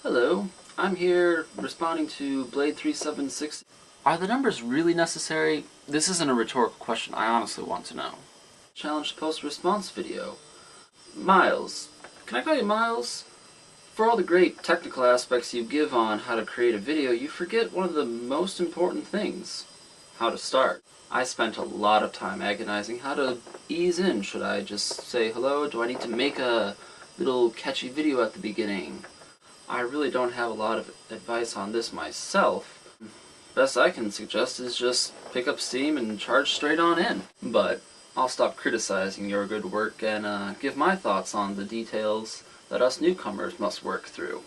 Hello, I'm here responding to Blade 3760. Are the numbers really necessary? This isn't a rhetorical question, I honestly want to know. Challenge post-response video. Miles. Can I call you Miles? For all the great technical aspects you give on how to create a video, you forget one of the most important things. How to start. I spent a lot of time agonizing how to ease in. Should I just say hello? Do I need to make a little catchy video at the beginning? I really don't have a lot of advice on this myself. Best I can suggest is just pick up Steam and charge straight on in. But I'll stop criticizing your good work and give my thoughts on the details that us newcomers must work through.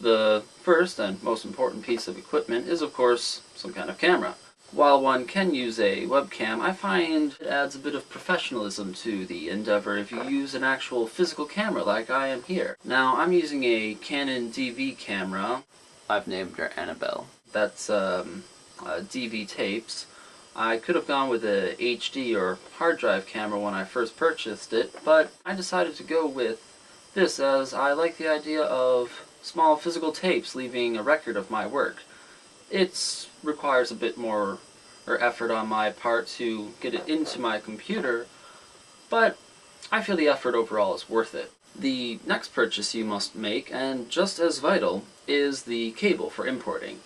The first and most important piece of equipment is, of course, some kind of camera. While one can use a webcam, I find it adds a bit of professionalism to the endeavor if you use an actual physical camera like I am here. Now, I'm using a Canon DV camera. I've named her Annabelle. That's DV tapes. I could have gone with a HD or hard drive camera when I first purchased it, but I decided to go with this as I like the idea of small physical tapes leaving a record of my work. It requires a bit more effort on my part to get it into my computer, but I feel the effort overall is worth it. The next purchase you must make, and just as vital, is the cable for importing.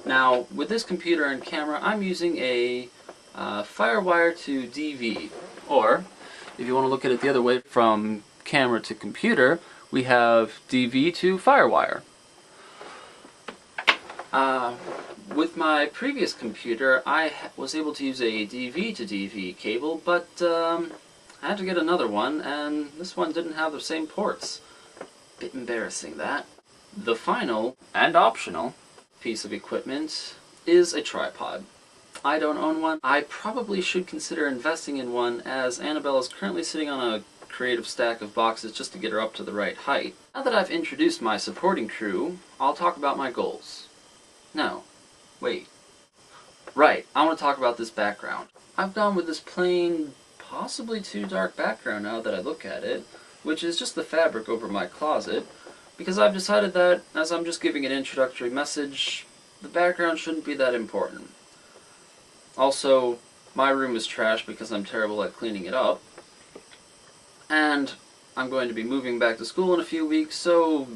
Now, with this computer and camera, I'm using a FireWire to DV, or, if you want to look at it the other way, from camera to computer, we have DV to FireWire. With my previous computer, I was able to use a DV to DV cable, but I had to get another one, and this one didn't have the same ports. Bit embarrassing, that. The final, and optional, piece of equipment is a tripod. I don't own one. I probably should consider investing in one, as Annabelle is currently sitting on a creative stack of boxes just to get her up to the right height. Now that I've introduced my supporting crew, I'll talk about my goals. No. Wait. Right, I want to talk about this background. I've gone with this plain, possibly too dark background now that I look at it, which is just the fabric over my closet, because I've decided that, as I'm just giving an introductory message, the background shouldn't be that important. Also, my room is trash because I'm terrible at cleaning it up, and I'm going to be moving back to school in a few weeks, so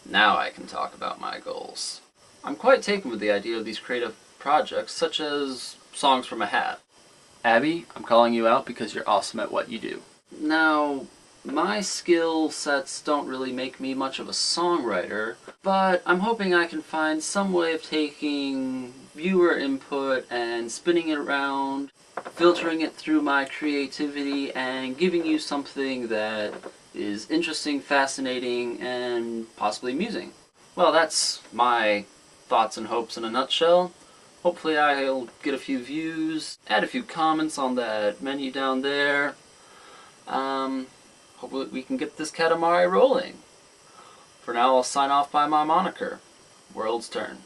now I can talk about my goals. I'm quite taken with the idea of these creative projects, such as songs from a hat. Abby, I'm calling you out because you're awesome at what you do. Now, my skill sets don't really make me much of a songwriter, but I'm hoping I can find some way of taking viewer input and spinning it around, filtering it through my creativity, and giving you something that is interesting, fascinating, and possibly amusing. Well, that's my thoughts and hopes in a nutshell. Hopefully I'll get a few views, add a few comments on that menu down there. Hopefully we can get this Katamari rolling. For now, I'll sign off by my moniker, World's Turn.